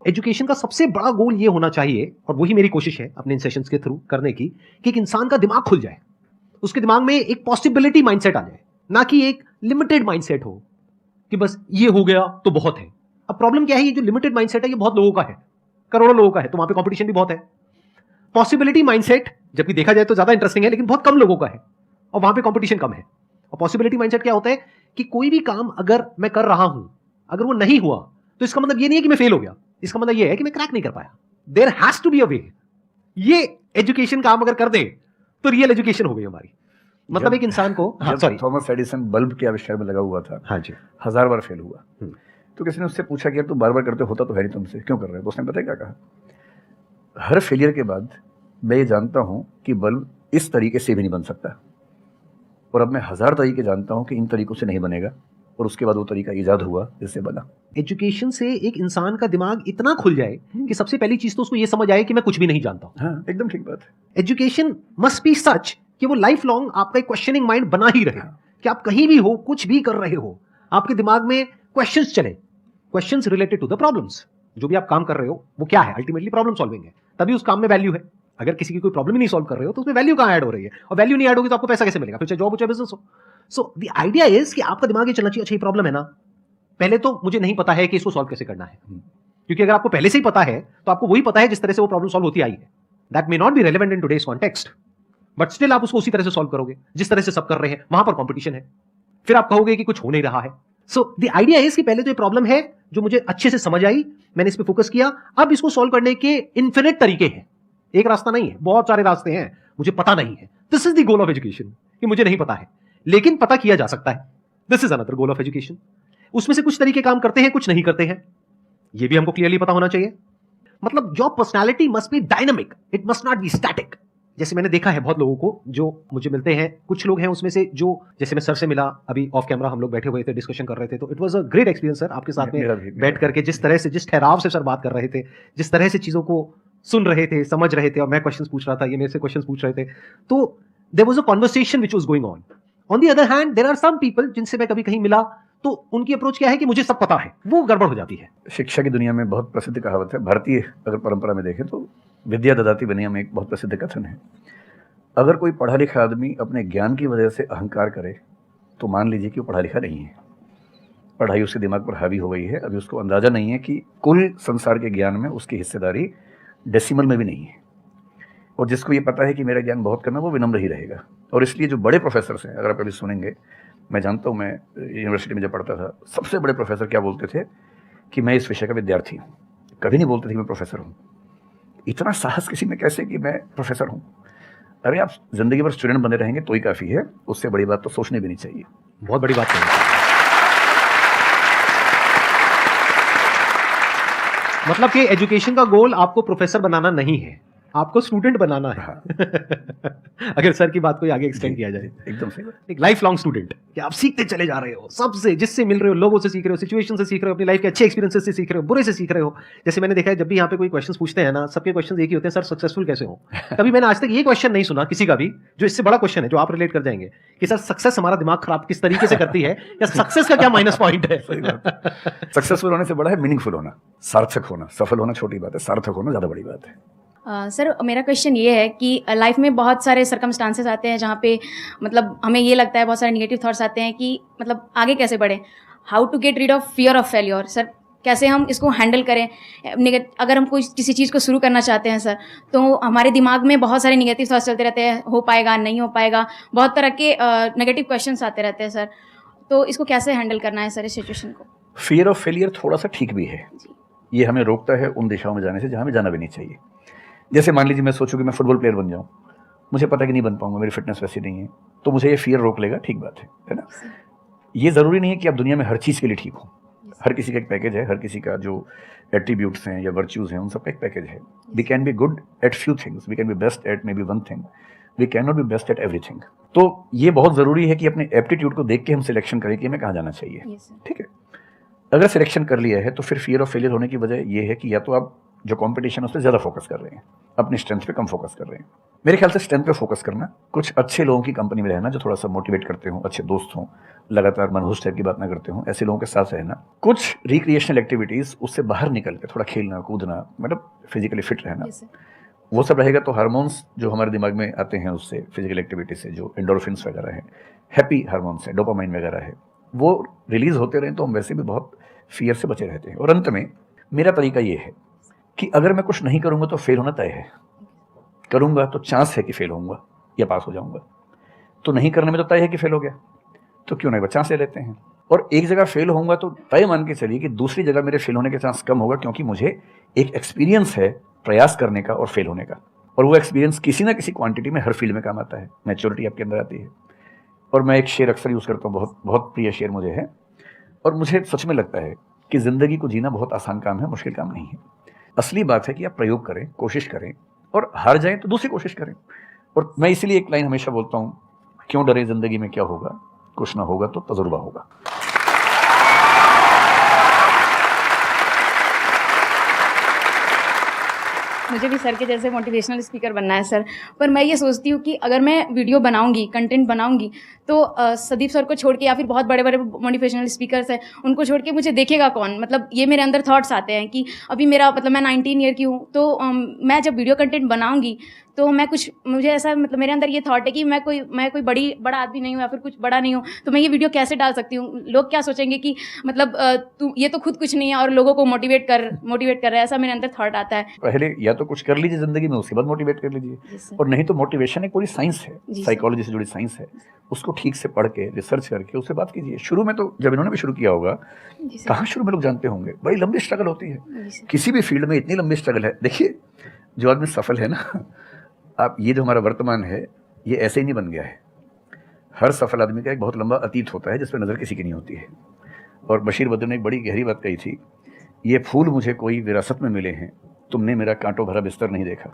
Education का सबसे बड़ा गोल ये होना चाहिए, और वही मेरी कोशिश है अपने इन सेशंस के थ्रू करने की, कि एक इंसान का दिमाग खुल जाए, उसके दिमाग में एक पॉसिबिलिटी माइंडसेट आ जाए, ना कि एक लिमिटेड माइंडसेट हो कि बस ये हो गया तो बहुत है। अब प्रॉब्लम क्या है, ये जो लिमिटेड माइंडसेट है ये बहुत लोगों का है, करोड़ों लोगों का है, तो वहां पे कंपटीशन भी बहुत है। पॉसिबिलिटी माइंडसेट जबकि देखा जाए तो ज्यादा इंटरेस्टिंग है, लेकिन बहुत कम लोगों का है और वहां पे कंपटीशन कम है। और पॉसिबिलिटी माइंडसेट क्या होता है कि कोई भी काम अगर मैं कर रहा हूं, अगर वो नहीं हुआ तो इसका मतलब ये नहीं है कि मैं फेल हो गया, इसका मतलब ये है कि मैं क्रैक नहीं कर पाया। There has to be a way. ये एजुकेशन काम अगर कर दे तो रियल एजुकेशन हो गई हमारी। मतलब एक इंसान को, हाँ सॉरी, थॉमस एडिसन बल्ब के आविष्कार में लगा हुआ था, हाँ जी, 1000 बार फेल हुआ, तो किसी ने उससे पूछा कि यार तू बार बार करते होता तो है नहीं, तुमसे क्यों कर रहे हो? तो उसने पता है क्या कहा, हर फेलियर के बाद मैं ये जानता हूं कि बल्ब इस तरीके से भी नहीं बन सकता, और अब मैं 1000 तरीके जानता हूं कि इन तरीकों से नहीं बनेगा, और उसके बाद वो तरीका इजाद हुआ जिससे बना। एजुकेशन से एक इंसान का दिमाग इतना खुल जाए कि सबसे पहली चीज तो उसको ये समझ आए कि मैं कुछ भी नहीं जानता हूं। हाँ, एकदम ठीक बात है। एजुकेशन मस्ट बी सच कि वो लाइफ लॉन्ग आपका एक क्वेश्चनिंग माइंड बना ही रहे, कि आप कहीं भी हो, कुछ भी कर रहे हो, आपके दिमाग में क्वेश्चंस चले, questions related to the problems. जो भी आप काम कर रहे हो वो क्या है, अल्टीमेटली प्रॉब्लम सॉल्विंग है, तभी उस काम में वैल्यू है। अगर किसी की कोई प्रॉब्लम ही नहीं सॉल्व कर रहे हो तो उसमें वैल्यू कहां ऐड हो रही है, और वैल्यू नहीं ऐड होगी तो आपको पैसा कैसे मिलेगा, फिर चाहे जॉब हो चाहे बिजनेस हो। सो द आइडिया इज कि आपका दिमाग ये चलना चाहिए, अच्छा ये प्रॉब्लम है ना, पहले तो मुझे नहीं पता है कि इसको सॉल्व कैसे करना है, क्योंकि अगर आपको पहले से ही पता है तो आपको वही पता है जिस तरह से वो प्रॉब्लम सॉल्व होती आई है। That may not be relevant in today's context, but still आप उसको उसी तरह से सॉल्व करोगे जिस तरह से सब कर रहे हैं, वहां पर कंपटीशन है, फिर आप कहोगे कि कुछ हो नहीं रहा है। सो द आइडिया इज कि पहले तो ये प्रॉब्लम है जो मुझे अच्छे से समझ आई, मैंने इस पे फोकस किया, अब इसको सॉल्व करने के इन्फिनिट तरीके हैं, एक रास्ता नहीं है, बहुत सारे रास्ते हैं, मुझे पता नहीं है। This is the goal of education, कि मुझे नहीं पता है लेकिन पता किया जा सकता है। This is another goal of education. उसमें से कुछ तरीके काम करते हैं, कुछ नहीं करते हैं, यह भी हमको क्लियरली पता होना चाहिए। मतलब your personality must be dynamic, it must not be static. जैसे मैंने देखा है बहुत लोगों को जो मुझे मिलते हैं, कुछ लोग हैं उसमें से जो, जैसे मैं सर से मिला अभी ऑफ कैमरा, हम लोग बैठे हुए थे, डिस्कशन कर रहे थे, तो it was a great experience sir, आपके साथ में बैठ करके जिस तरह से, जिस ठहराव से सर बात कर रहे थे, जिस तरह से चीजों को सुन रहे थे, समझ रहे थे, और मैं क्वेश्चंस पूछ रहा था, ये मेरे से क्वेश्चंस पूछ रहे थे, तो there was a conversation which was going on. On the other hand there are some people जिनसे मैं कभी कहीं मिला तो उनकी अप्रोच क्या है कि मुझे सब पता है, वो गड़बड़ हो जाती है। शिक्षा की दुनिया में बहुत प्रसिद्ध कहावत है, भारतीय अगर परंपरा में देखें तो विद्या ददाति विनयम में एक बहुत प्रसिद्ध कथन है। अगर कोई पढ़ा लिखा आदमी अपने ज्ञान की वजह से अहंकार करे तो मान लीजिए कि वो पढ़ा लिखा नहीं है, पढ़ाई उसके दिमाग पर हावी हो गई है, अभी उसको अंदाजा नहीं है कि कुल संसार के ज्ञान में उसकी हिस्सेदारी डेसिमल में भी नहीं है। और जिसको ये पता है कि मेरा ज्ञान बहुत कम है वो विनम्र ही रहेगा। और इसलिए जो बड़े प्रोफेसर हैं, अगर आप कभी सुनेंगे, मैं जानता हूँ, मैं यूनिवर्सिटी में जब पढ़ता था, सबसे बड़े प्रोफेसर क्या बोलते थे कि मैं इस विषय का विद्यार्थी हूँ, कभी नहीं बोलते थे कि मैं प्रोफेसर हूँ। इतना साहस किसी में कैसे कि मैं प्रोफेसर हूँ? अरे आप जिंदगी भर स्टूडेंट बने रहेंगे तो ही काफ़ी है, उससे बड़ी बात तो सोचने भी नहीं चाहिए। बहुत बड़ी बात है। मतलब कि एजुकेशन का गोल आपको प्रोफेसर बनाना नहीं है, आपको स्टूडेंट बनाना है। हाँ। अगर सर की बात को आगे एक्सटेंड किया जाए, एकदम सही, एक लाइफ लॉन्ग स्टूडेंट, कि आप सीखते चले जा रहे हो, सबसे, जिससे मिल रहे हो, लोगों से सीख रहे हो, सिचुएशन से सीख रहे हो, अपनी लाइफ के अच्छे एक्सपीरियंसेस से सीख रहे हो, बुरे से सीख रहे हो। जैसे मैंने देखा है जब भी यहाँ पे कोई क्वेश्चंस पूछते हैं ना, सबके क्वेश्चंस एक ही होते हैं, सर सक्सेसफुल कैसे हो। कभी मैंने आज तक ये क्वेश्चन नहीं सुना किसी का भी जो इससे बड़ा क्वेश्चन है, जो आप रिलेट कर जाएंगे कि सर सक्सेस हमारा दिमाग खराब किस तरीके से करती है, या सक्सेस का क्या माइनस पॉइंट है। सक्सेसफुल होने से बड़ा है मीनिंगफुल होना, सार्थक होना। सफल होना छोटी बात है, सार्थक होना ज़्यादा बड़ी बात है। सर मेरा क्वेश्चन ये है कि लाइफ में बहुत सारे सर्कमस्टांसेस आते हैं जहाँ पे मतलब हमें ये लगता है, बहुत सारे नेगेटिव थॉट्स आते हैं कि मतलब आगे कैसे बढ़ें, how to get rid of fear of failure. Sir कैसे हम इसको हैंडल करें? अगर हम कोई किसी चीज़ को शुरू करना चाहते हैं सर, तो हमारे दिमाग में बहुत सारे नेगेटिव थॉट्स चलते रहते हैं, हो पाएगा नहीं हो पाएगा, बहुत तरह के नेगेटिव क्वेश्चंस आते रहते हैं सर, तो इसको कैसे हैंडल करना है सर इस सिचुएशन को? फियर ऑफ फेलियर थोड़ा सा ठीक भी है, ये हमें रोकता है उन दिशाओं में जाने से जहाँ हमें जाना भी नहीं चाहिए। जैसे मान लीजिए मैं सोचूं कि मैं फुटबॉल प्लेयर बन जाऊं, मुझे पता कि नहीं बन पाऊंगा, मेरी फिटनेस वैसी नहीं है, तो मुझे ये फियर रोक लेगा, ठीक बात है ना। ये ज़रूरी नहीं है कि आप दुनिया में हर चीज़ के लिए ठीक हो, हर किसी का एक पैकेज है, हर किसी का जो एट्रीब्यूट्स हैं या वर्च्यूज़ हैं उन सब का एक पैकेज है। We can be good at few things, we can be best at maybe one thing, we can not be best at everything. तो ये बहुत ज़रूरी है कि अपने एप्टीट्यूड को देख के हम सिलेक्शन करें कि हमें कहाँ जाना चाहिए, ठीक है। अगर सिलेक्शन कर लिया है तो फिर फियर ऑफ फेलियर होने की वजह ये है कि या तो आप जो कंपटीशन है उस पर ज़्यादा फोकस कर रहे हैं, अपनी स्ट्रेंथ पे कम फोकस कर रहे हैं। मेरे ख्याल से स्ट्रेंथ पे फोकस करना, कुछ अच्छे लोगों की कंपनी में रहना जो थोड़ा सा मोटिवेट करते हो, अच्छे दोस्त हों, लगातार मनहूस टाइप की बात ना करते हो, ऐसे लोगों के साथ रहना, कुछ रिक्रिएशनल एक्टिविटीज़ उससे बाहर निकल के थोड़ा खेलना कूदना, मतलब फिजिकली फिट रहना, Yes, sir. वो सब रहेगा तो हार्मोन्स जो हमारे दिमाग में आते हैं उससे, फिजिकल एक्टिविटी से, जो एंडोर्फिन्स वगैरह हैं, हैप्पी हार्मोन्स है, डोपामाइन वगैरह है, वो रिलीज होते रहें तो हम वैसे भी बहुत फियर से बचे रहते हैं। और अंत में मेरा तरीका ये है कि अगर मैं कुछ नहीं करूँगा तो फेल होना तय है, करूँगा तो चांस है कि फेल होऊंगा या पास हो जाऊँगा, तो नहीं करने में तो तय है कि फेल हो गया, तो क्यों नहीं चांस ले लेते हैं। और एक जगह फेल होऊंगा तो तय मान के चलिए कि दूसरी जगह मेरे फेल होने के चांस कम होगा, क्योंकि मुझे एक एक्सपीरियंस है प्रयास करने का और फेल होने का, और वो एक्सपीरियंस किसी ना किसी क्वांटिटी में हर फील्ड में काम आता है, मैच्योरिटी आपके अंदर आती है। और मैं एक शेर अक्सर यूज़ करता हूँ, बहुत बहुत प्रिय शेर मुझे है, और मुझे सच में लगता है कि ज़िंदगी को जीना बहुत आसान काम है, मुश्किल काम नहीं है। असली बात है कि आप प्रयोग करें, कोशिश करें, और हार जाएं तो दूसरी कोशिश करें। और मैं इसीलिए एक लाइन हमेशा बोलता हूँ, क्यों डरे, ज़िंदगी में क्या होगा, कुछ ना होगा तो तजुर्बा होगा। मुझे भी सर के जैसे मोटिवेशनल स्पीकर बनना है सर, पर मैं ये सोचती हूँ कि अगर मैं वीडियो बनाऊंगी, कंटेंट बनाऊंगी, तो सदीप सर को छोड़ के या फिर बहुत बड़े बड़े मोटिवेशनल स्पीकर्स हैं उनको छोड़ के मुझे देखेगा कौन। मतलब ये मेरे अंदर थॉट्स आते हैं कि अभी मेरा मतलब मैं 19 ईयर की हूँ, तो मैं जब वीडियो कंटेंट बनाऊंगी तो मैं कुछ, मुझे ऐसा मतलब मेरे अंदर ये थॉट है कि मैं कोई बड़ा आदमी नहीं हूँ या फिर कुछ बड़ा नहीं हूँ, तो मैं ये वीडियो कैसे डाल सकती हूँ, लोग क्या सोचेंगे कि मतलब तू ये तो खुद कुछ नहीं है और लोगों को मोटिवेट कर रहा है, ऐसा मेरे अंदर थॉट आता है। पहले या तो कुछ कर लीजिए ज़िंदगी में, उसके बाद मोटिवेट कर लीजिए, Yes, sir. और नहीं तो मोटिवेशन एक पूरी साइंस है, जी, सर। साइकोलॉजी से जुड़ी साइंस है, उसको ठीक से पढ़ के रिसर्च करके उससे बात कीजिए। शुरू में तो जब इन्होंने भी शुरू किया होगा, जी सर। कहाँ शुरू में लोग जानते होंगे, बड़ी लंबी स्ट्रगल होती है, जी सर। किसी भी फील्ड में इतनी लंबी स्ट्रगल है। देखिए, जो आदमी सफल है ना, आप ये जो हमारा वर्तमान है ये ऐसे ही नहीं बन गया है। हर सफल आदमी का एक बहुत लंबा अतीत होता है जिस पर नज़र किसी की नहीं होती है। और बशीर बद्र ने एक बड़ी गहरी बात कही थी, ये फूल मुझे कोई विरासत में मिले हैं, तुमने मेरा कांटों भरा बिस्तर नहीं देखा।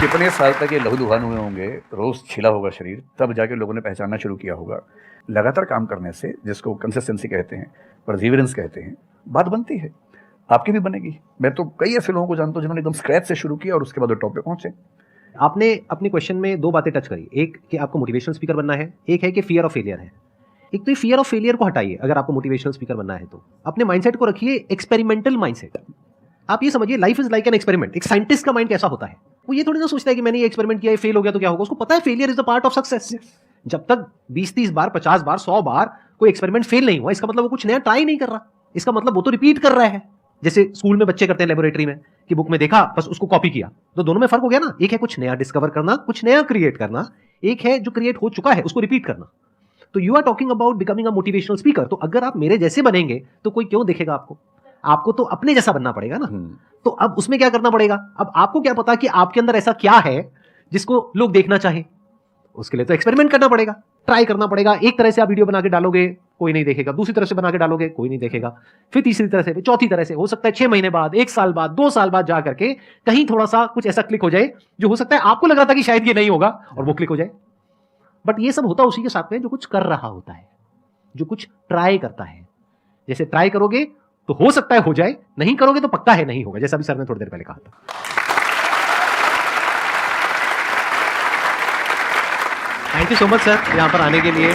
कितने साल तक ये लहूलुहान हुए होंगे, रोज छिला होगा शरीर, तब जाके लोगों ने पहचानना शुरू किया होगा। लगातार काम करने से, जिसको कंसिस्टेंसी कहते हैं, परसिवरेंस कहते हैं, बात बनती है, आपकी भी बनेगी। मैं तो कई ऐसे लोगों को जानता हूँ जिन्होंने एकदम स्क्रैच से शुरू किया और उसके बाद वो टॉप पे पहुंचे। आपने अपने क्वेश्चन में दो बातें टच करी, एक कि आपको मोटिवेशनल स्पीकर बनना है, एक है कि फियर ऑफ फेलियर है। एक तो ये फियर ऑफ फेलियर को हटाइए, अगर आपको मोटिवेशनल स्पीकर बनना है तो अपने माइंडसेट को रखिए एक्सपेरिमेंटल माइंडसेट। आप ये समझिए life is like an experiment. एक साइंटिस्ट का माइंड कैसा होता है, वो ये थोड़ी ना सोचता है कि मैंने ये एक्सपेरिमेंट किया, फेल हो गया तो क्या होगा। उसको पता है failure is the part of success. जब तक 20-30 बार, 50 बार, 100 बार कोई एक्सपेरिमेंट फेल नहीं हुआ, इसका मतलब वो कुछ नया ट्राई नहीं कर रहा, इसका मतलब वो तो रिपीट कर रहा है। जैसे स्कूल में बच्चे करते हैं लेबोरेटरी में कि बुक में देखा बस उसको कॉपी किया, तो दोनों में फर्क हो गया ना। एक है कुछ नया डिस्कवर करना, कुछ नया क्रिएट करना, एक है जो क्रिएट हो चुका है उसको रिपीट करना। तो you are talking about becoming a motivational speaker. तो अगर आप मेरे जैसे बनेंगे तो कोई क्यों देखेगा आपको, आपको तो अपने जैसा बनना पड़ेगा ना। तो अब उसमें क्या करना पड़ेगा, अब आपको क्या पता कि आपके अंदर ऐसा क्या है जिसको लोग देखना चाहे, उसके लिए तो एक्सपेरिमेंट करना पड़ेगा, ट्राई करना पड़ेगा। एक तरह से आप वीडियो बना के डालोगे, कोई नहीं देखेगा, दूसरी तरह से बना के डालोगे, कोई नहीं देखेगा, फिर तीसरी तरह से, फिर चौथी तरह से। हो सकता है 6 महीने बाद, 1 साल बाद, 2 साल बाद जा करके कहीं थोड़ा सा कुछ ऐसा क्लिक हो जाए जो हो सकता है आपको लग रहा था कि शायद ये नहीं होगा और वो क्लिक हो जाए। बट ये सब होता उसी के साथ में जो कुछ कर रहा होता है, जो कुछ ट्राई करता है। जैसे ट्राई करोगे तो हो सकता है हो जाए, नहीं करोगे तो पक्का है नहीं होगा, जैसा भी सर ने थोड़ी देर पहले कहा था। Thank you so much sir यहाँ पर आने के लिए।